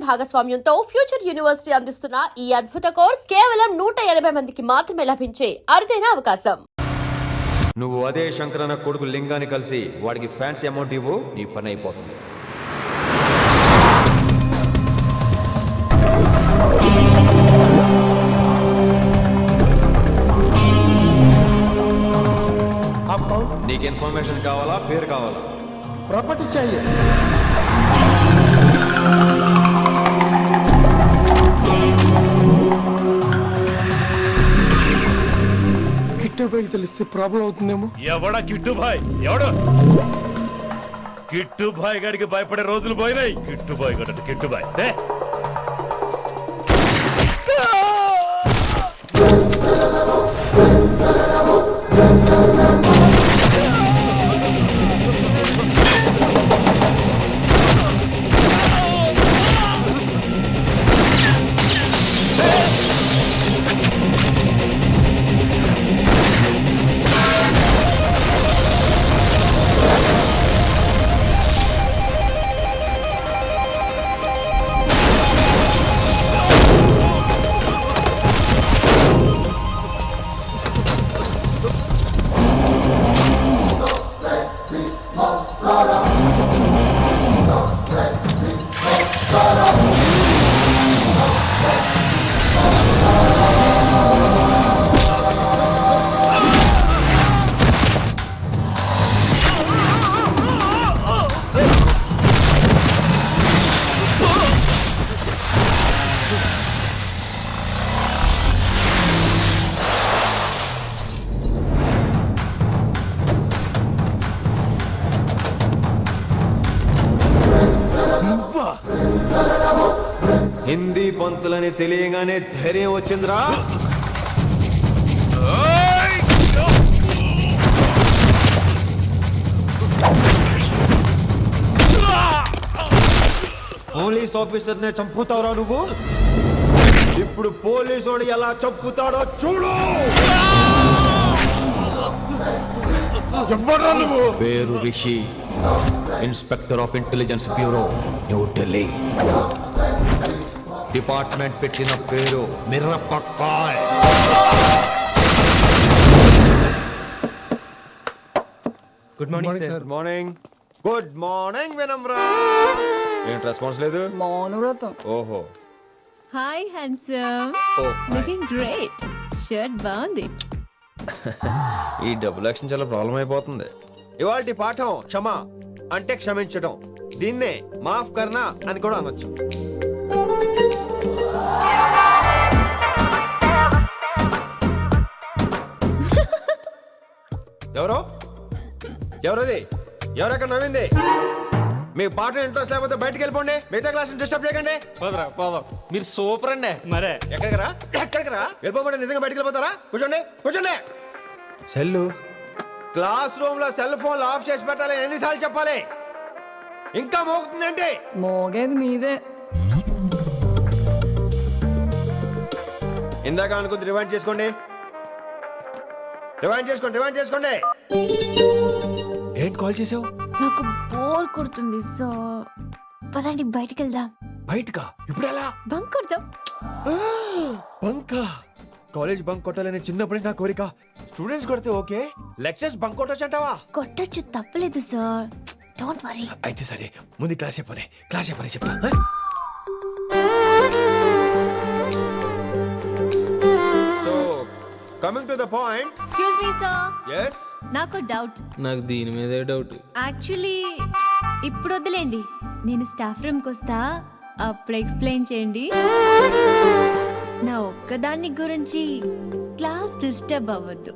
Digital భాగస్వామ్యంతో future university అందిస్తున్న ఈ అద్భుత కోర్స్ కేవలం 180 మందికి మాత్రమే లభించే అరుదైన అవకాశం. నువ్వు అదే శంకరన్న కొడుకు లింగాన్ని కలిసి వాడికి ఫ్యాన్సీ అమౌంట్ ఇవ్వు, నీ పని అయిపోతుంది. నీకు ఇన్ఫర్మేషన్ కావాలా, పేరు కావాలా? प्रॉपर्टी चाहिए. కిట్టు భాయ్ తెలిస్తే ప్రాబ్లం అవుతుందేమో. ఎవడా కిట్టు భాయ్? ఎవడు కిట్టు భాయ్ గారికి భయపడే రోజులు పోయినాయి. కిట్టు భాయ్ గడ కిట్టు భాయ్ హిందీ పంతులని తెలియగానే ధైర్యం వచ్చిందిరా. పోలీస్ ఆఫీసర్ నే చంపుతావురా నువ్వు. ఇప్పుడు పోలీసు ఎలా చంపుతాడో చూడు. ఎవరా నువ్వు? పేరు Rishi, inspector of intelligence bureau, New Delhi. Department పెట్టిన పేరు మిర్రపక్కాయ్. Good morning sir. Good morning. Good morning Vinamra. ఏంటి రెస్పాన్స్ లేదు? మౌనవ్రతం. ఓహో. Hi handsome, looking great. Shirt బాగుంది. ఈ డబుల్ యాక్షన్ చాలా ప్రాబ్లం అయిపోతుంది. ఇవాల్టి పాఠం క్షమ అంటే క్షమించడం. దీన్నే మాఫ్ కర్నా అని కూడా అనొచ్చు. ఎవరో ఎవరది? ఎవరెక్కడ నవ్వింది? మీ పాట ఇంట్రెస్ట్ లేకపోతే బయటకు వెళ్ళిపోండి. మిగతా క్లాస్ డిస్టర్బ్ చేయకండి. మీరు సూపర్ అండి. మరే ఎక్కడికి రా? వెళ్ళిపోమంటే నిజంగా బయటకు వెళ్ళిపోతారా? కూర్చోండి కూర్చోండి. సెల్లు క్లాస్ రూమ్ లో సెల్ ఫోన్ ఆఫ్ చేసి పెట్టాలి. ఎన్నిసార్లు చెప్పాలి? ఇంకా మోగుతుందంటే మోగేది మీదే. ఇందాక అనుకుంది రివైండ్ చేసుకోండి. ఏంటి కాల్ చేసావు? నాకు బోర్ కొడుతుంది, సో పదండి బయటికి వెళ్దాం. బయటకా? ఇప్పుడు ఎలా? బంక్ కొడదాం. బంకా? కాలేజ్ బంక్ కొట్టాలని చిన్నప్పుడే నా కోరిక. స్టూడెంట్స్ కొడితే ఓకే, లెక్చర్స్ బంక్ కొట్టొచ్చు అంటావా? కొట్టచ్చు, తప్పలేదు సార్. Don't worry. అయితే సరే, ముందు క్లాస్ చెప్పని చెప్తా. So coming to the point. Excuse me sir. yes నాకు డౌట్. నాకు దీని మీదే డౌట్. యాక్చువల్లీ ఇప్పుడు వద్దులేండి, నేను స్టాఫ్ రూమ్కి వస్తా, అప్పుడు ఎక్స్ప్లెయిన్ చేయండి. నా ఒక్కదాన్ని గురించి క్లాస్ డిస్టర్బ్ అవ్వద్దు.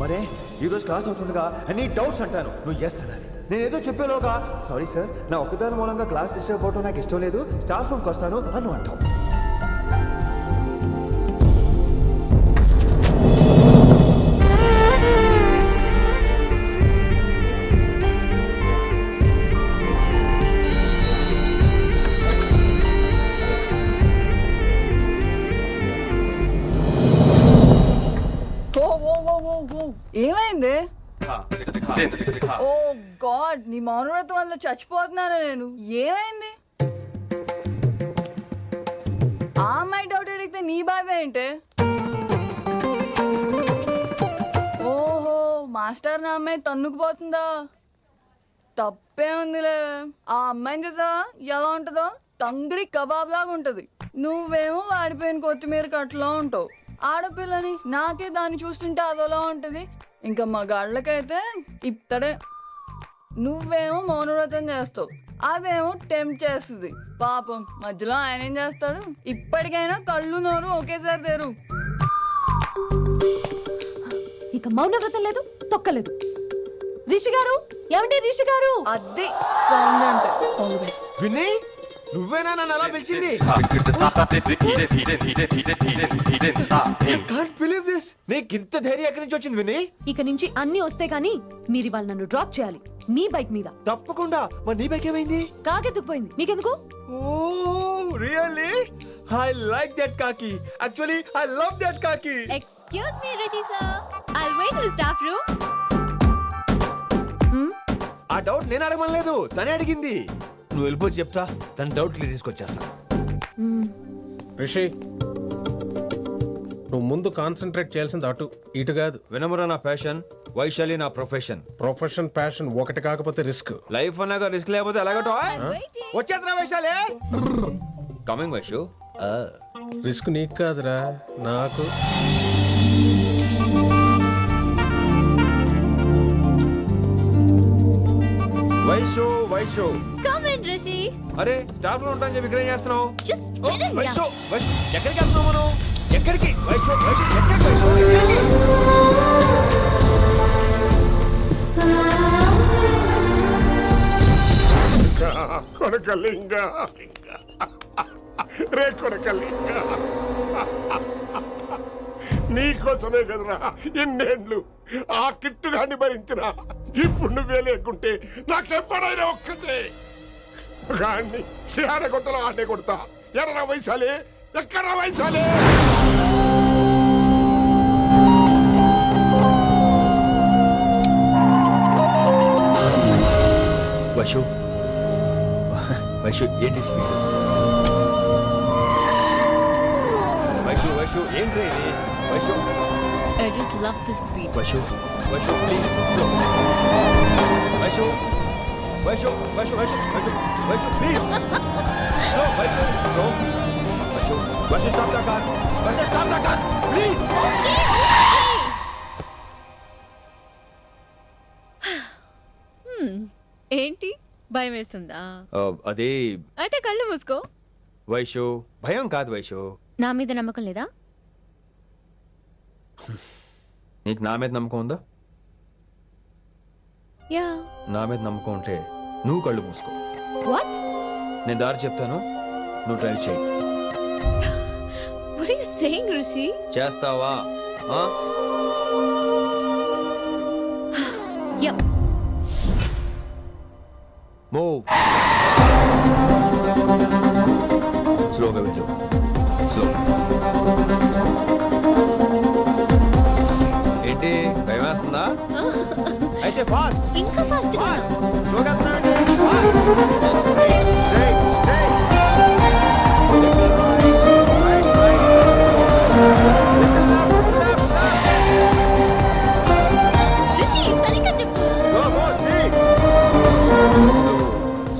మరే ఈరోజు క్లాస్ అవుతుండగా అన్ని డౌట్స్ అంటాను, నువ్వు ఎస్ అనాలి. నేను ఏదో చెప్పేలోగా సారీ సార్, నా ఒక్కదాని మూలంగా క్లాస్ డిస్టర్బ్ అవటం నాకు ఇష్టం లేదు, స్టాఫ్ రూమ్కి వస్తాను అను అంటావు. ఏమైంది? ఓ గాడ్, నీ మౌనవ్రతం వల్ల చచ్చిపోతున్నాను నేను. ఏమైంది? మాస్టర్ నా అమ్మాయి తన్నుకుపోతుందా? తప్పే ఉందిలే. ఆ అమ్మాయిని చూసా ఎలా ఉంటుందో? తంగిడి కబాబ్ లాగా ఉంటది. నువ్వేమో వాడిపోయిన కొత్తిమీర కట్లా ఉంటావు. ఆడపిల్లని నాకే దాన్ని చూస్తుంటే అదోలా ఉంటది. ఇంకా మగాళ్ళకైతే ఇత్తడే. నువ్వేమో మౌనవ్రతం చేస్తావు, అదేమో టెంప్ట్ చేస్తుంది. పాపం మధ్యలో ఆయన ఏం చేస్తాడు? ఇప్పటికైనా కళ్ళు నోరు ఒకేసారి తెరు. ఇక మౌనవ్రతం లేదు, తొక్కలేదు. రిషి గారు, ఏమండి రిషి గారు? అది సౌండ్ అంటే. విన్నీ, నువ్వేనా నన్ను అలా పిలిచింది? Can't believe this. నీకు ఇంత ధైర్యం ఎక్కడి నుంచి వచ్చింది విన్నీ? ఇక నుంచి అన్ని వస్తే గానీ మీరు ఇవాళ నన్ను డ్రాప్ చేయాలి మీ బైక్ మీద. తప్పకుండా. మరి నీ బైక్ ఏమైంది? కాకెత్తుకుపోయింది. మీకెందుకు? Oh really? I like that కాకి. యాక్చువల్లీ ఐ లవ్ దట్ కాకి. Excuse me Rishi sir, I'll wait in the staff room. ఆ డౌట్ నేను అడగమనలేదు, తనే అడిగింది. నువ్వు వెళ్ళిపోతే చెప్తా, తన డౌట్ క్లియర్ తీసుకొచ్చేస్తా. రిషి, నువ్వు ముందు కాన్సన్ట్రేట్ చేయాల్సింది అటు ఇటు కాదు. వినమ్ర నా ప్యాషన్, వైశాలి నా ప్రొఫెషన్. ప్రొఫెషన్ ప్యాషన్ ఒకటి కాకపోతే రిస్క్. లైఫ్ అన్నాక రిస్క్ లేకపోతే ఎలాగటో? వచ్చేద్రా వైశాలి. కమింగ్ వైషు. రిస్క్ నీకు కాదురా, నాకు. వైషు వైషు. Come in Rishi. అరే స్టాఫ్ లో ఉంటాను చెప్పి ఇక్కడ ఏం చేస్తున్నావు? జస్ట్ ఓ, గెట్ ఇన్. వైషు వైషు ఎక్కడికి వెళ్తున్నావు మనం? ఎక్కడికి వైషు వైషు ఎక్కడికి వైషు ఎక్కడికి? కొడకలింగ రే కొడకలింగ, నీకోసమే కదరా ఇన్నేళ్ళు ఆ కిట్టుగాన్ని భరించిన. ఇప్పుడు నువ్వే లేకుంటే నాకెప్పుడైనా ఒక్కతే గాన్ని ఆడగొట్టలో ఆడే కొడతా. ఎర్ర వైశాలి, ఎక్కడ వైశాలి? వైషు వైషు ఏంటి స్పీడ్? వైషు వైషు ఏంటి ఇది? Vaishu I just love the speed. Vaishu Vaishu please slow. Vaishu Vaishu Vaishu Vaishu Vaishu Vaishu please slow. Vaishu slow. Vaishu Vaishu stop the car. Vaishu stop the car please. ఏంటి భయం వేస్తుందా? అదే అంటే కళ్ళు మూసుకో. వైషు భయం కాదు వైషు. నా మీద నమ్మకం లేదా? నీకు నా మీద నమ్మకం ఉందా? యా. నా మీద నమ్మకం ఉంటే నువ్వు కళ్ళు మూసుకో. వాట్? నేను దారి చెప్తాను, నువ్వు డ్రైవ్ చేయి. What are you saying Rishi? చేస్తావా? యా. మూవ్. స్లోగా వెళ్ళు. స్లో. ఏంటి భయం వేస్తుందా? అయితే ఫాస్ట్. ఇంకా ఫాస్ట్ గా. స్లోగా వెళ్తున్నానండి. Straight straight straight. రిషి సరిగ్గా చెప్పు.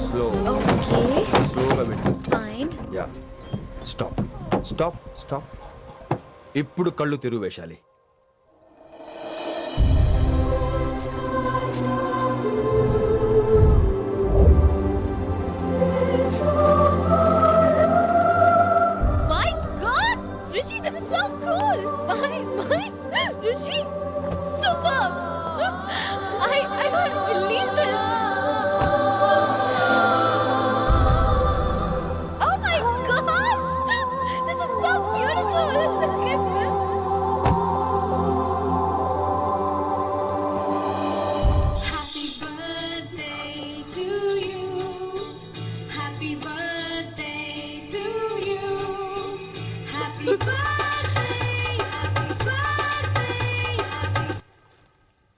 స్లో. ఓకే స్లోగా వెళ్ళు. Fine. Yeah. Stop stop stop. ఇప్పుడు కళ్ళు తెరువు Vaishali. My God, Rishi, this is so cool. My, Rishi, superb. I can't believe this. Oh my gosh, this is so beautiful. Look at this. Happy birthday to you. Happy birthday to you. Happy birthday, happy birthday, happy.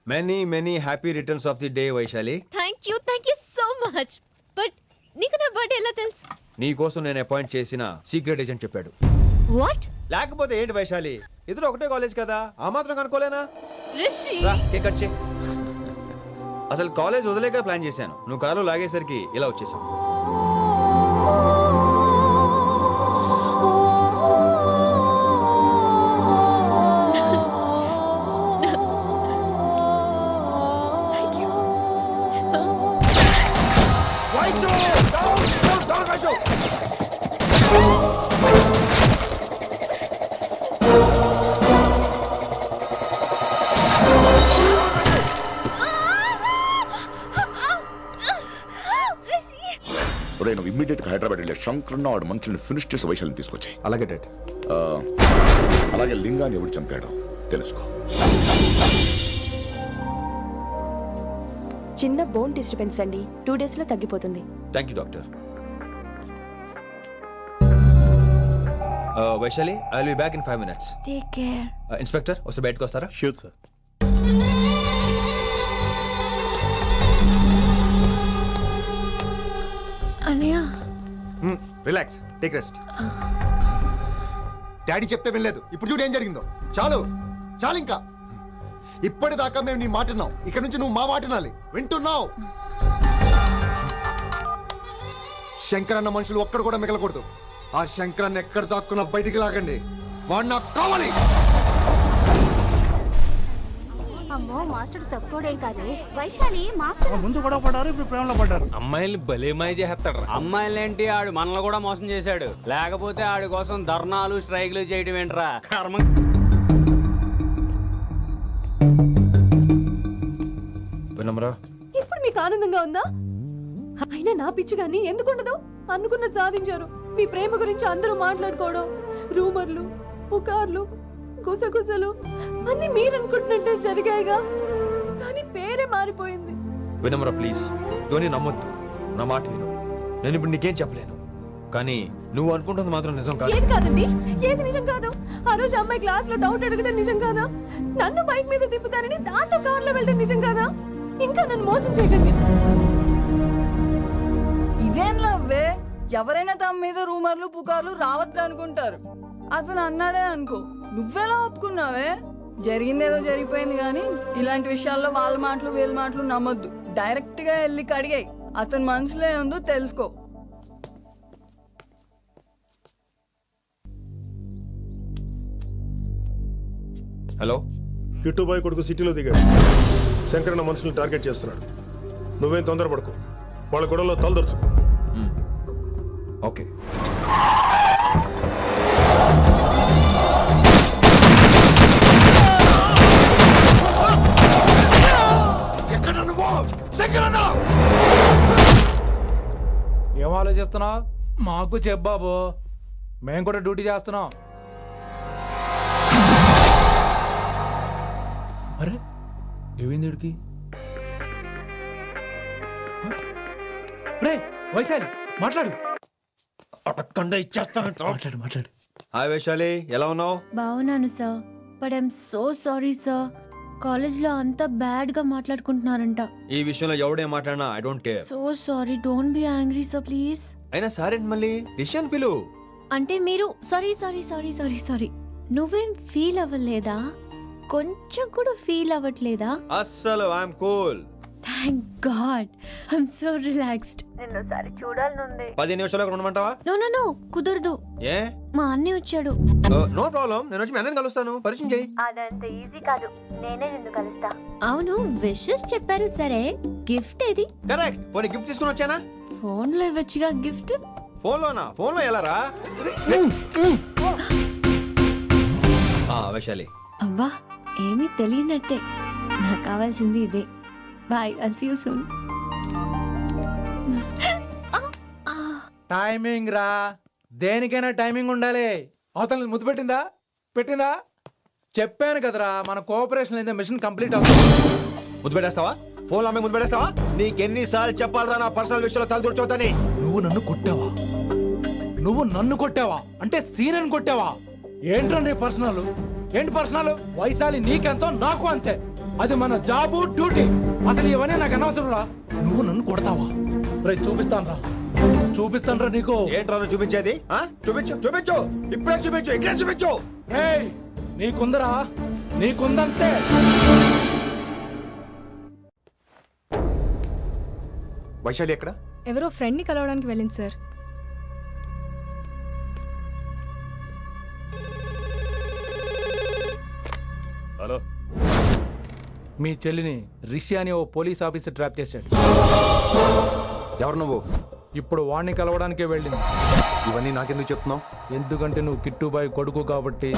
Many many happy returns of the day Vaishali. Thank you so much. But నీకు నా birthday ఎలా తెలుసు? నీ కోసం నేను appoint చేసిన secret agent చెప్పాడు. What? లేకపోతే ఏంటి వైశాలి, ఇద్దరు ఒకటే కాలేజ్ కదా, ఆ మాత్రం కనుక్కోలేనా? Rishi. రా కేక్ కట్ చేయి. అసలు కాలేజ్ వదిలేక ప్లాన్ చేశాను. నువ్వు కారులో లాగేసరికి ఇలా వచ్చేసాం. నువ్వు ఇమ్మీడియట్ గా హైదరాబాద్ వెళ్ళే శంకరన్న వాడు మనుషుల్ని ఫినిష్ చేసి వైశాల్యం తీసుకొచ్చాయి. అలాగే డాడ్. అలాగే లింగాన్ని ఎవడు చంపాడో తెలుసుకో. చిన్న బోన్ డిస్టర్బెన్స్ అండి, 2 days లో తగ్గిపోతుంది. Thank you doctor. Vaishali, I will be back in 5 minutes. Take care. Inspector వస్తే బయటకు వస్తారా? Sure sir. అనయ్య రిలాక్స్, టేక్ రెస్ట్. డాడీ చెప్తే వినలేదు, ఇప్పుడు చూడు ఏం జరిగిందో. చాలు చాలు, ఇంకా ఇప్పటిదాకా మేము నీ మాట విన్నాం, ఇక్కడ నుంచి నువ్వు మా మాట వినాలి. వింటున్నావు? శంకరన్న మనుషులు ఒక్కడు కూడా మిగలకూడదు. ఆ శంకరన్న ఎక్కడ దాక్కున్నా బయటికి లాగండి, వాడు నాకు కావాలి. అమ్మో మాస్టర్ తక్కువడేం కాదు. వైశాలి మాస్టర్ ముందు కూడా పడ్డారు, ఇప్పుడు ప్రేమలో పడ్డారు. అమ్మాయిల్ని భలేమాయి చేస్తాడు. అమ్మాయిలేంటి, ఆడు మనల్ని కూడా మోసం చేశాడు. లేకపోతే ఆడి కోసం ధర్నాలు స్ట్రైక్లు చేయడం ఏంట్రా కర్మ. వినమ్రా, ఇప్పుడు మీకు ఆనందంగా ఉందా? అయినా నా పిచ్చి గాని ఎందుకుండదు? అనుకున్న సాధించారు. మీ ప్రేమ గురించి అందరూ మాట్లాడుకోవడం, రూమర్లు, పుకార్లు, గుసగుసలు అన్ని మీరు అనుకుంటున్నట్టే జరిగాయిగా. కానీ పేరే మారిపోయింది. వినమ్రా ప్లీజ్, ధోని నమ్మొద్దు. నా మాట విను. నేను ఇప్పుడు నీకేం చెప్పలేను, కానీ నువ్వు అనుకుంటుంది మాత్రం నిజం కాదు. ఏది కాదండి, ఏది నిజం కాదు? ఆ రోజు అమ్మాయి క్లాస్ లో డౌట్ అడగడం నిజం కాదా? నన్ను బైక్ మీద తిప్పుతారని దాంతో కార్ లో వెళ్ళడం నిజం కాదా? ఇంకా నన్ను మోసం చేయకండి. ఇదేం లవ్వే? ఎవరైనా తమ మీద రూమర్లు పుకార్లు రావద్దు అనుకుంటారు. అతను అన్నాడే అనుకో, నువ్వెలా ఒప్పుకున్నావే? జరిగిందేదో జరిగిపోయింది కానీ ఇలాంటి విషయాల్లో వాళ్ళ మాటలు వీళ్ళ మాటలు నమ్మొద్దు. డైరెక్ట్ గా వెళ్ళి కడిగాయి. అతని మనసులో ఏముందో తెలుసుకో. హలో, కిట్టుబాయ్ కొడుకు సిటీలో దిగాడు. శంకరన్న మనుషుల్ని టార్గెట్ చేస్తున్నాడు. నువ్వేం తొందరపడకు, వాళ్ళ గొడవలో తలదొరుచుకో. ఓకే. ఏం ఆలోచిస్తున్నావు? మాకు చెప్పాబు, మేము కూడా డ్యూటీ చేస్తున్నాం. అరే ఏమైంది వీడికి? రే వైశాలి, మాట్లాడు. మాట్లాడు మాట్లాడు. హాయ్ వైశాలి, ఎలా ఉన్నావు? బాగున్నాను sir, but I'm so sorry sir. College లో అంతా బ్యాడ్ గా మాట్లాడుకుంటున్నారంట. ఈ విషయంలో ఎవడే మాట్లాడినా I don't care. So sorry, don't be angry sir please. అయినా సారేంటి మళ్ళీ? డిసిషన్ పిలు. అంటే మీరు sorry sorry sorry sorry sorry నువ్వేం ఫీల్ అవ్వలేదా? కొంచెం కూడా ఫీల్ అవ్వట్లేదా? అస్సలు I'm cool. Thank God, I'm so relaxed. నిన్నోసారి చూడాలనుంది. 10 నిమిషాలు ఉండమంటావా? నో నో నో, కుదరదు. ఏ? మా అన్నయ్య వచ్చాడు. నో ప్రాబ్లం, నేను వచ్చి మీ అన్నని కలుస్తాను. పరిచయం చేయి. అదంత ఈజీ కాదు, నేనే నిన్ను కలుస్తా. అవును, విషెస్ చెప్పారు సరే, గిఫ్ట్ ఏది? కరెక్ట్. పోనీ గిఫ్ట్ తీసుకుని వచ్చానా? ఫోన్ లో ఇవ్వచ్చుగా గిఫ్ట్. ఫోన్లోనా? ఫోన్లో ఎలా రా? వైశాలి, అబ్బా ఏమీ తెలియనట్టే. నాకు కావాల్సింది ఇదే. Bye, I'll see you soon. Timing రా, దేనికైనా టైమింగ్ ఉండాలి. అవతల ముద్దు పెట్టిందా? పెట్టిందా? చెప్పాను కదరా, మన కోఆపరేషన్ అయితే మిషన్ కంప్లీట్ అవుతుంది. ముద్దు పెట్టేస్తావా? ఫోన్లో అమ్మాయి ముద్దు పెట్టేస్తావా? నీకెన్నిసార్లు చెప్పాలరా నా పర్సనల్ విషయంలో తలదూర్చవుతాని? నువ్వు నన్ను కొట్టావా? నువ్వు నన్ను కొట్టావా? అంటే సీనియర్ కొట్టావా? ఏంట్రా నీ పర్సనల్? ఏంటి పర్సనల్? వైశాలి నీకెంతో నాకు అంతే. అది మన జాబు, డ్యూటీ. అసలు ఇవన్నీ నాకు అనవసరం రా. నువ్వు నన్ను కొడతావా? రే చూపిస్తాను రా, చూపిస్తాను రా నీకు. ఏంట్రా నువ్వు చూపించేది? చూపించు, చూపించు, ఇప్పుడే చూపించు, ఇక్కడే చూపించు. రే నీకుందరా, నీకుందంతే. వైశాలి ఎక్కడ? ఎవరో ఫ్రెండ్ ని కలవడానికి వెళ్ళింది సార్. హలో, మీ చెల్లిని రిషి అని ఓ పోలీస్ ఆఫీసర్ ట్రాప్ చేశాడు. ఎవరు నువ్వు? ఇప్పుడు వాణ్ణి కలవడానికే వెళ్ళింది. ఇవన్నీ నాకెందుకు చెప్తున్నావు? ఎందుకంటే నువ్వు కిట్టుబాయ్ కొడుకు కాబట్టి,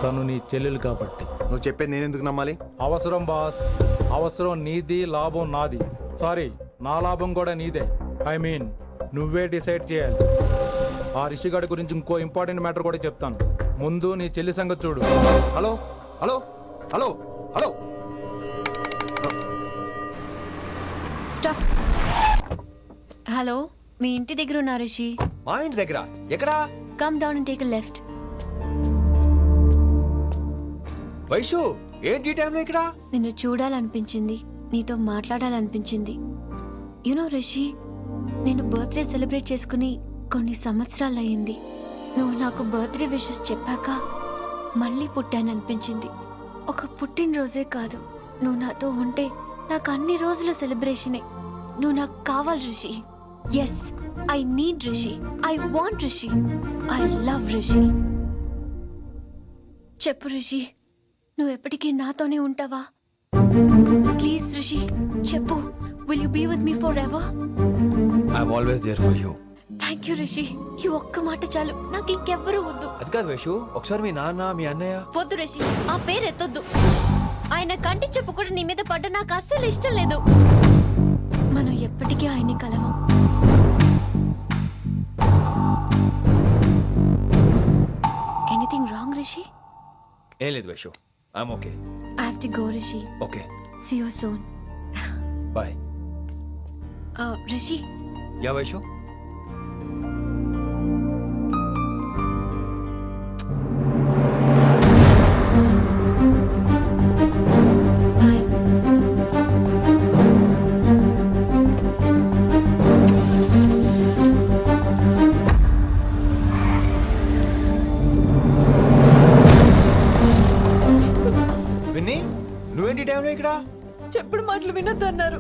తను నీ చెల్లెలు కాబట్టి. నువ్వు చెప్పేది నేను ఎందుకు నమ్మాలి? అవసరం బాస్, అవసరం నీది, లాభం నాది. సారీ, నా లాభం కూడా నీదే. ఐ మీన్ నువ్వే డిసైడ్ చేయాలి. ఆ రిషిగాడి గురించి ఇంకో ఇంపార్టెంట్ మ్యాటర్ కూడా చెప్తాను. ముందు నీ చెల్లి సంగతి చూడు. Hello hello hello hello, stop. Hello, మీ ఇంటి దగ్గర ఉన్నా రిషి? మా ఇంటి దగ్గర ఎక్కడా? Come down and take a left. Vaishu, ఏంటి టైంలో ఇక్కడ? నిన్ను చూడాలనిపించింది, నీతో మాట్లాడాలనిపించింది. యునో రిషి, నేను బర్త్డే సెలబ్రేట్ చేసుకుని కొన్ని సంవత్సరాలయ్యింది. నువ్వు నాకు బర్త్డే విషెస్ చెప్పాక మళ్ళీ పుట్టాననిపించింది. ఒక పుట్టినరోజే కాదు, నువ్వు నాతో ఉంటే నాకు అన్ని రోజుల సెలబ్రేషనే. నువ్వు నాకు కావాలి Rishi. Yes, I need Rishi, I want Rishi, I love Rishi. చెప్పు రిషి, నువ్వు ఎప్పటికీ నాతోనే ఉంటావా? ప్లీజ్ రిషి చెప్పు. Will you be with me forever? I'm always there for you. Thank you Rishi. ఈ ఒక్క మాట చాలు, నాకు ఇంకెవ్వరూ వద్దు. అది కాదు వైషు, ఒకసారి మీ నాన్న, మీ అన్నయ్య. వద్దు రిషి, ఆ పేరు ఎత్తొద్దు. ఆయన కంటి చెప్పు కూడా నీ మీద పడ్డ నాకు అస్సలు ఇష్టం లేదు. మనం ఎప్పటికీ ఆయన్ని కలవం. Anything wrong Rishi? ఏం లేదు Vaishu, I'm okay. I have to go Rishi. Okay, see you soon. Bye. Rishi, yeah Vaishu? Bye. Vinni, నువ్వేంటి టైంలో ఇక్కడ? చెప్పుడు మాటలు వినొద్దన్నారు,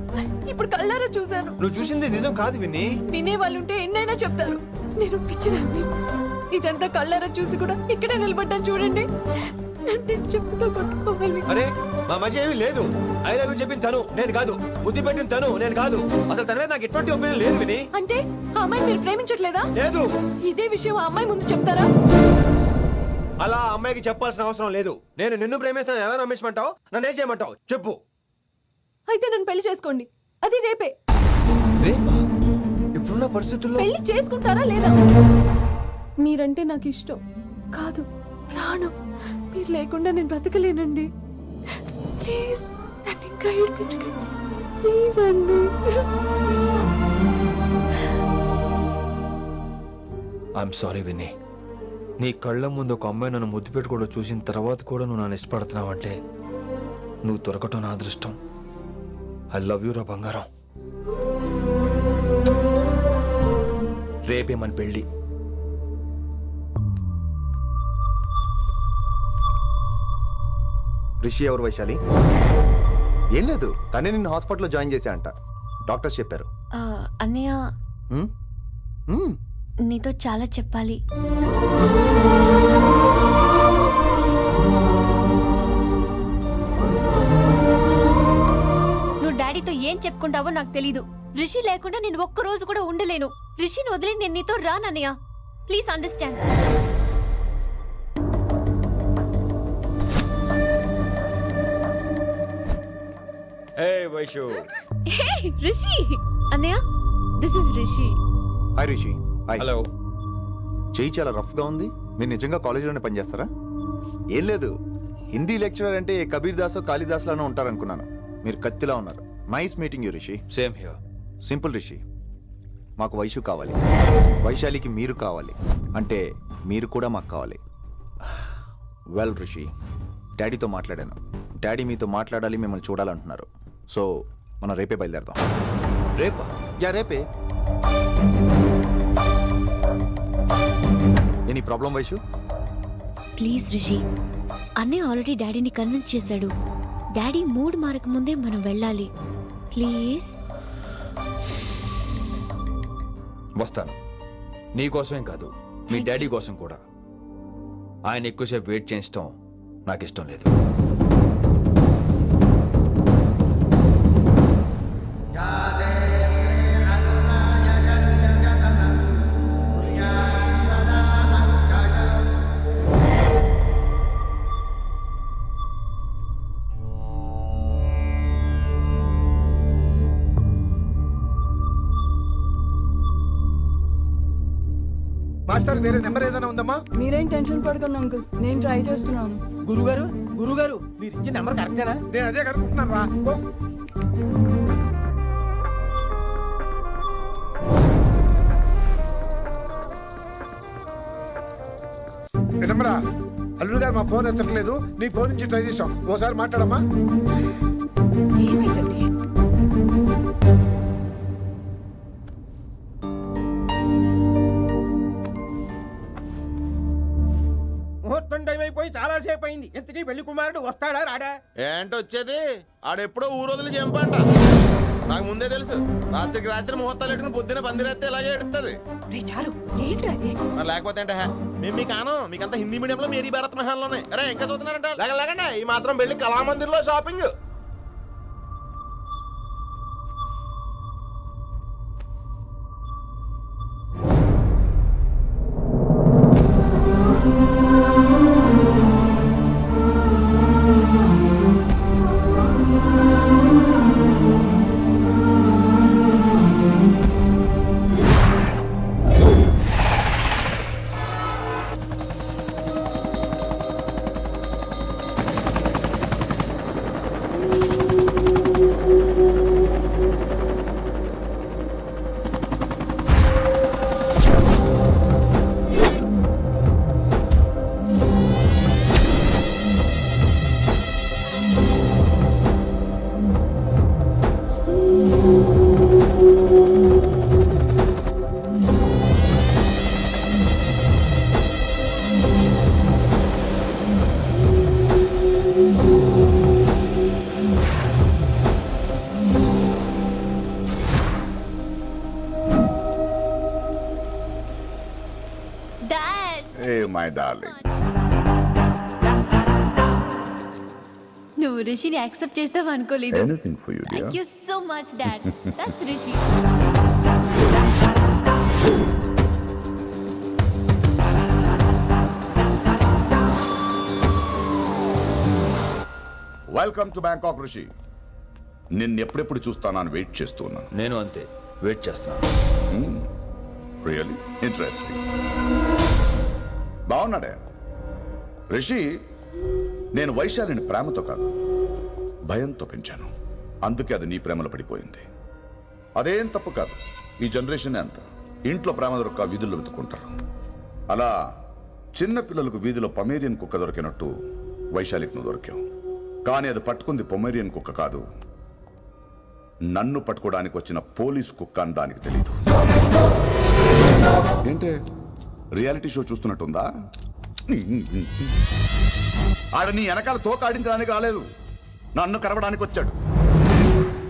ఇప్పుడు కళ్ళారా చూశాను. నువ్వు చూసింది నిజం కాదు విన్నీ. వినే వాళ్ళుంటే ఎన్నైనా చెప్తారు. నేను పిచ్చిదాన్ని. ఇదంతా కళ్ళారా చూసి కూడా ఇక్కడే నిలబడ్డాను చూడండి. నన్ను చెప్పుతో కొట్టుకోవాలి. అరే, మా మధ్య ఏమీ లేదు. ఐ లవ్ యూ చెప్పింది తను, నేను కాదు. బుద్ధి పెట్టిన తను, నేను కాదు. అసలు తన మీద నాకు ఎటువంటి ఒపీనియన్ లేదు విని. అంటే ఆ అమ్మాయి మీరు ప్రేమించట్లేదా? లేదు. ఇదే విషయం ఆ అమ్మాయి ముందు చెప్తారా? అలా ఆ అమ్మాయికి చెప్పాల్సిన అవసరం లేదు. నేను నిన్ను ప్రేమిస్తాను, ఎలా నమ్మించమంటావు? నన్ను ఏం చేయమంటావు చెప్పు. అయితే నన్ను పెళ్లి చేసుకోండి, అది రేపే. రేపా? ఇప్పుడున్న పరిస్థితుల్లో పెళ్లి చేసుకుంటారా లేదా? మీరంటే నాకు ఇష్టం కాదు, ప్రాణం. మీరు లేకుండా నేను బ్రతకలేనండి. ప్లీజ్ నన్ను ఇంకా ఏడిపించకండి. ప్లీజ్ అండి. I'm sorry Vinni. నీ కళ్ళ ముందు ఒక అమ్మాయి నన్ను ముద్దు పెట్టుకోవడం చూసిన తర్వాత కూడా నువ్వు నన్ను ఇష్టపడుతున్నావంటే నువ్వు దొరకటం నా అదృష్టం. ఐ లవ్ యూ రా బంగారం. రేపే మన పెళ్ళి. రిషి ఎవరు వైశాలి? ఏం లేదు, తనే నిన్ను హాస్పిటల్లో జాయిన్ చేశా అంట, డాక్టర్స్ చెప్పారు. అన్నయ్య, హ్మ్? హ్మ్. నీతో చాలా చెప్పాలి. నువ్వు డాడీతో ఏం చెప్పుకుంటావో నాకు తెలీదు. రిషి లేకుండా నేను ఒక్క రోజు కూడా ఉండలేను. రిషిని వదిలి నేను నీతో రానన్నయ్య. Please understand. Hey Vaishu. Hey Rishi. అన్నయ్య, this is Rishi. Hi Rishi. Hi. Hello. చెయ్యి చాలా రఫ్ గా ఉంది. మీరు నిజంగా కాలేజీలోనే పనిచేస్తారా? ఏం లేదు, హిందీ లెక్చరర్ అంటే కబీర్ దాసో కాళిదాస్ లానో ఉంటారనుకున్నాను. మీరు కత్తిలా ఉన్నారు. Nice meeting you Rishi. Same here. Simple Rishi, మాకు వైషు కావాలి, వైశాలికి మీరు కావాలి, అంటే మీరు కూడా మాకు కావాలి. వెల్ రిషి, డాడీతో మాట్లాడాను. డాడీ మీతో మాట్లాడాలి, మిమ్మల్ని చూడాలంటున్నారు. సో మనం రేపే బయలుదేరదాం. రేపా? యా రేపే. Any problem Vaishu? Please Rishi, అన్నయ్య ఆల్రెడీ డాడీని కన్విన్స్ చేశాడు. డాడీ మూడ్ మారక ముందే మనం వెళ్ళాలి. ప్లీజ్. వస్తాను. నీకోసమేం కాదు, మీ డాడీ కోసం కూడా. ఆయన ఎక్కువసేపు వెయిట్ చేయించడం నాకు ఇష్టం లేదు. మాస్టర్ వేరే నెంబర్ ఏదైనా ఉందమ్మా? మీరేం టెన్షన్ పడకండి అంకుల్, నేను ట్రై చేస్తున్నాను. గురుగారు మీరు ఇచ్చిన నెంబర్ కరెక్టేనా? నేను అదే కడుగుతున్నాను రా. నెంబరా? అల్లుడు గారు మా ఫోన్ ఎత్తట్లేదు, నీ ఫోన్ నుంచి ట్రై చేసాం, ఓసారి మాట్లాడమ్మా. ముహూర్తం టైం అయిపోయి చాలా సేపు అయింది. ఇంతకీ పెళ్లి కుమారుడు వస్తాడా రాడా? ఏంటి వచ్చేది? ఆడెప్పుడో ఊరోజులు చెంపంట. నాకు ముందే తెలుసు. రాత్రికి రాత్రి ముహూర్తాలు ఎట్టుకుని పొద్దున పందిరేస్తే ఇలాగే ఎడుతుంది. మరి లేకపోతే అంటే మేము మీకు ఆనం, మీకంతా హిందీ మీడియంలో మేరీ భారత్ మహాల్లోనే. అరే ఇంకా చూస్తున్నారంట. లేకండి ఈ మాత్రం పెళ్లి కళామందిర్లో షాపింగ్. మై డార్లింగ్, నువ్వు రిషిని యాక్సెప్ట్ చేస్తావు అనుకోలేదు. Anything for you dear. Thank you so much dad. That's Rishi. Welcome to Bangkok Rishi. నిన్నెప్పుడెప్పుడు చూస్తానని వెయిట్ చేస్తూ ఉన్నాను. నేను అంతే వెయిట్ చేస్తున్నాను. Really interesting. బాగున్నాడే రిషి. నేను వైశాలిని ప్రేమతో కాదు, భయంతో పెంచాను. అందుకే అది నీ ప్రేమలో పడిపోయింది. అదేం తప్పు కాదు. ఈ జనరేషన్ అంత ఇంట్లో ప్రేమ దొరక్క వీధుల్లో వెతుక్కుంటారు. అలా చిన్న పిల్లలకు వీధిలో పొమేరియన్ కుక్క దొరికినట్టు వైశాలికి నువ్వు దొరికావు. కానీ అది పట్టుకుంది పొమేరియన్ కుక్క కాదు, నన్ను పట్టుకోవడానికి వచ్చిన పోలీస్ కుక్క అని దానికి తెలీదు. ఏంటే రియాలిటీ షో చూస్తున్నట్టుందా? ఆడ నీ వెనకాల తోక ఆడించడానికి రాలేదు, నన్ను కరవడానికి వచ్చాడు.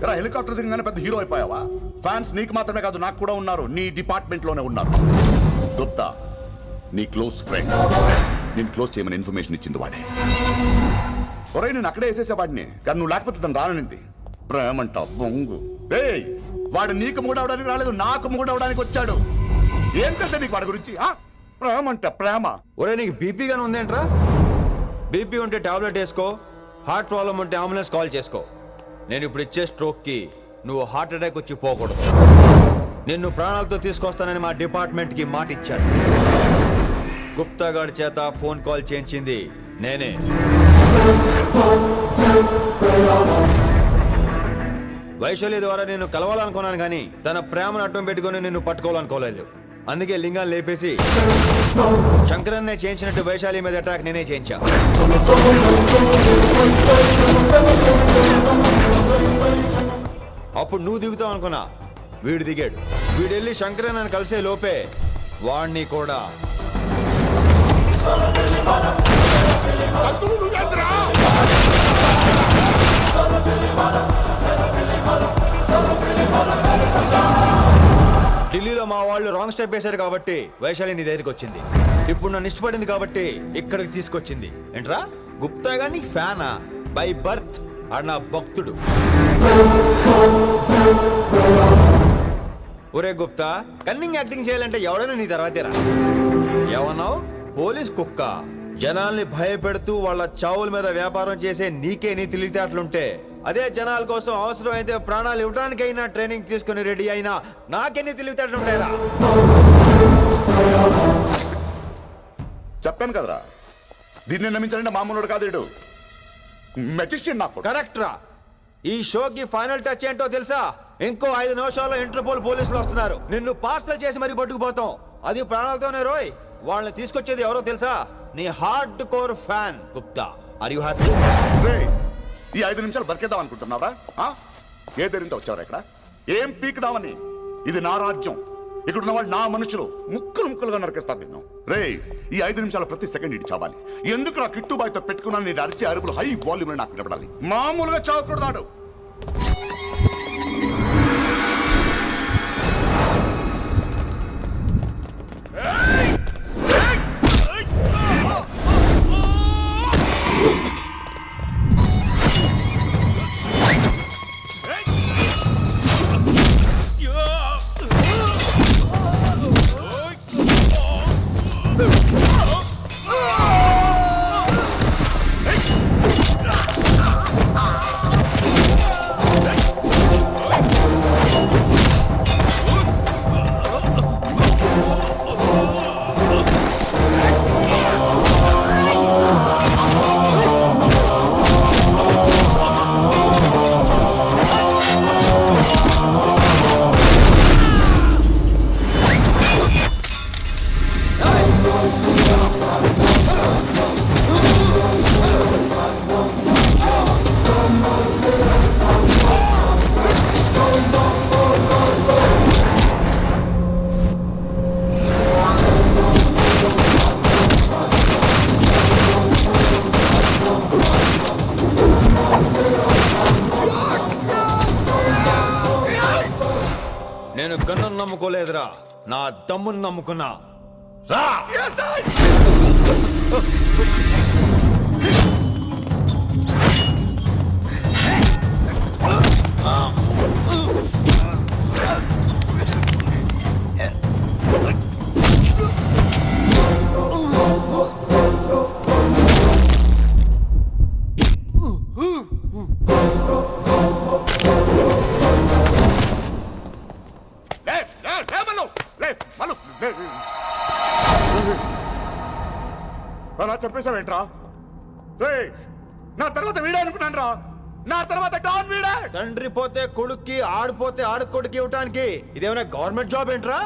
ఇలా హెలికాప్టర్ దిగగానే పెద్ద హీరో అయిపోయావా? ఫ్యాన్స్ నీకు మాత్రమే కాదు, నాకు కూడా ఉన్నారు. నీ డిపార్ట్మెంట్ లోనే ఉన్నారు. గుప్తా నీ క్లోజ్ ఫ్రెండ్. నేను క్లోజ్ చేయమని ఇన్ఫర్మేషన్ ఇచ్చింది వాడే. ఒరే నేను అక్కడే వేసేసేవాడిని, కానీ నువ్వు లేకపోతే తను రానుంది. ప్రేమంట బొంగు. ఏయ్ వాడు నీకు మూడవడానికి రాలేదు, నాకు మూడవడానికి వచ్చాడు. ఏం తెలుసా నీకు వాడి గురించి? ప్రేమంట ప్రేమ. ఒరే నీకు బీపీగానే ఉందేంట్రా? బీపీ ఉంటే టాబ్లెట్ వేసుకో, హార్ట్ ప్రాబ్లం ఉంటే అంబులెన్స్ కాల్ చేసుకో. నేను ఇప్పుడు ఇచ్చే స్ట్రోక్ కి నువ్వు హార్ట్ అటాక్ వచ్చి పోకూడదు. నిన్ను ప్రాణాలతో తీసుకొస్తానని మా డిపార్ట్మెంట్ కి మాట ఇచ్చాను. గుప్తా గారి చేత ఫోన్ కాల్ చేయించింది నేనే. వైశాలి ద్వారా నేను కలవాలనుకున్నాను, కానీ తన ప్రేమను అడ్డం పెట్టుకుని నిన్ను పట్టుకోవాలనుకోలేదు. అందుకే లింగాన్ని లేపేసి శంకరన్నే చేయించినట్టు వైశాలి మీద అటాక్ నేనే చేయించా. అప్పుడు నువ్వు దిగుతావు అనుకున్నా, వీడు దిగాడు. వీడెళ్ళి శంకరన్నని కలిసే లోపే వాణ్ణి కూడా ఢిల్లీలో మా వాళ్ళు రాంగ్ స్టెప్ వేశారు కాబట్టి వైశాలి నీ దగ్గరికి వచ్చింది. ఇప్పుడు నన్ను ఇష్టపడింది కాబట్టి ఇక్కడికి తీసుకొచ్చింది. ఏంట్రా గుప్తా గాని ఫ్యానా? బై బర్త్ ఆడు నా భక్తుడు. ఒరే గుప్తా, కన్నింగ్ యాక్టింగ్ చేయాలంటే ఎవడైనా నీ తర్వాతేరా. ఏమన్నావు? పోలీస్ కుక్క. జనాల్ని భయపెడుతూ వాళ్ళ చావుల మీద వ్యాపారం చేసే నీకే నీ తెలివితేటలుంటే, అదే జనాల కోసం అవసరమైతే ప్రాణాలు ఇవ్వడానికైనా ట్రైనింగ్ తీసుకుని రెడీ అయినా నాకెన్ని తెలివితేటలుంటాయిరా. చెప్పాను కదరా, దీన్ని నమ్మించాలంటే మామూలుడు కాదు, మెజిస్టియన్. నాకు కరెక్ట్ రా. ఈ షోకి ఫైనల్ టచ్ ఏంటో తెలుసా? ఇంకో 5 నిమిషాల్లో ఇంటర్పోల్ పోలీసులు వస్తున్నారు. నిన్ను పార్సల్ చేసి మరీ పట్టుకుపోతాం. అది ప్రాణాలతోనే రోయ్. వాళ్ళని తీసుకొచ్చేది ఎవరో తెలుసా? నీ hardcore fan Gupta. Are you happy? ఈ 5 నిమిషాలు బతికేద్దాం అనుకుంటున్నావా? ఏ ధైర్యంతో వచ్చారా ఇక్కడ? ఏం పీకుదామని? ఇది నా రాజ్యం. ఇక్కడ ఉన్న వాళ్ళు నా మనుషులు. ముక్కలు ముక్కలుగా నరికేస్తారు నిన్ను. రే, ఈ 5 నిమిషాలు ప్రతి సెకండ్ ఇటు చావాలి. ఎందుకు నా కిట్టుబాయితో పెట్టుకున్నా నేను అరిచే అరుపులు హై వాల్యూమ్ నాకు వినపడాలి. మామూలుగా చావకూడదాడు. నేను గన్నును నమ్ముకోలేదురా, నా దమ్మును నమ్ముకున్నా. రా! అలా చెప్పేశావేంట్రా? నా తర్వాత వీడే అనుకున్నాను రా. నా తర్వాత డాన్ వీడే. తండ్రి పోతే కొడుక్కి, ఆడిపోతే ఆడకొడుకు ఇవ్వటానికి ఇదేమైనా గవర్నమెంట్ జాబ్ ఏంట్రా?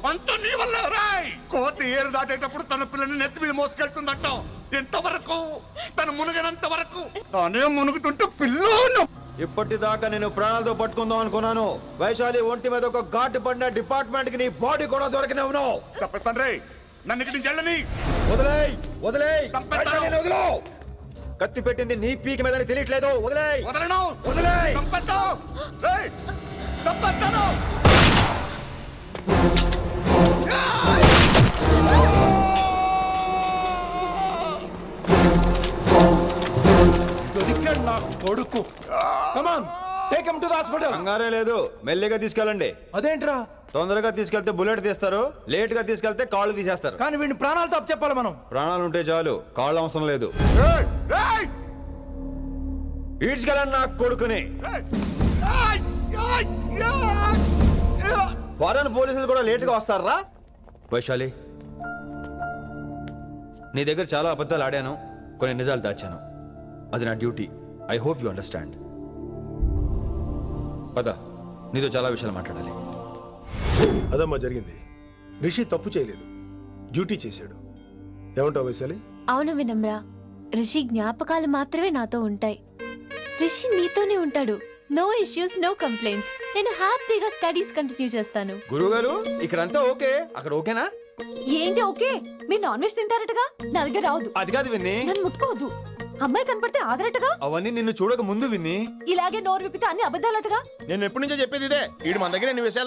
అంత నీ వల్ల రాయ్. కోతి ఏరు దాటేటప్పుడు తన పిల్లని నెత్తి మీద మోసుకెళ్తుందంట. ఎంతవరకు? తను మునిగినంత వరకు. తానే మునుగుతుంటే పిల్లను. ఇప్పటిదాకా నేను ప్రాణాలతో పట్టుకుందాం అనుకున్నాను. వైశాలి ఒంటి మీద ఒక ఘాటు పడిన డిపార్ట్మెంట్ కి నీ బాడీ కూడా దొరికినవును. చెప్పేస్తాను రే, నన్ను ఇక్కడి నుంచి వెళ్ళని. వదిలేయ్, వదిలేయ్, వదిలో. కత్తి పెట్టింది నీ పీకి మీద తెలియట్లేదు. వదిలేయ్. వదలను. వదిలేయ్. చంపేస్తాను. దొరికాడు నా కొడుకు. Come on, take him to the hospital. కంగారే లేదు, మెల్లిగా తీసుకెళ్ళండి. అదేంట్రా? తొందరగా తీసుకెళ్తే బుల్లెట్ తీస్తారు, లేట్ గా తీసుకెళ్తే కాళ్ళు తీసేస్తారు. కానీ వీడిని ప్రాణాలతో అప్పచెప్పాలి మనం. ప్రాణాలు ఉంటే చాలు, కాళ్ళు అవసరం లేదు. ఈడ్చుకెళ్ళండి నా కొడుకుని. ఫారెన్ పోలీసులు కూడా లేట్ గా వస్తారా? వైశాలి, నీ దగ్గర చాలా అబద్ధాలు ఆడాను, కొన్ని నిజాలు దాచాను. అది నా duty. I hope you understand. పద, నీతో చాలా విషయాలు మాట్లాడాలి. అదమ్మా జరిగింది. రిషి తప్పు చేయలేదు, డ్యూటీ చేశాడు. ఏమంటావు వైశాలి? అవును వినమ్రా, రిషి జ్ఞాపకాలు మాత్రమే నాతో ఉంటాయి. రిషి నీతోనే ఉంటాడు. No issues, no complaints. నేను హ్యాపీగా స్టడీస్ కంటిన్యూ చేస్తాను. గురువు గారు, ఇక్కడంతా ఓకే, అక్కడ ఓకేనా? ఏంటి ఓకే? మీరు నాన్ వెజ్ తింటారటగా? నా దగ్గర రావద్దు. అది కాదు విన్ని. నన్ను ముట్టుకోవద్దు. అమ్మాయి కనపడితే ఆగరట్టుగా అవన్నీ నిన్ను చూడక ముందు విన్ని ఇలాగే నోరు విప్పితే అన్ని అబద్ధాలట్టుగా నేను ఎప్పటి నుంచో చెప్పేది ఇదే వీడు మన దగ్గర ఎన్ని విషయాలు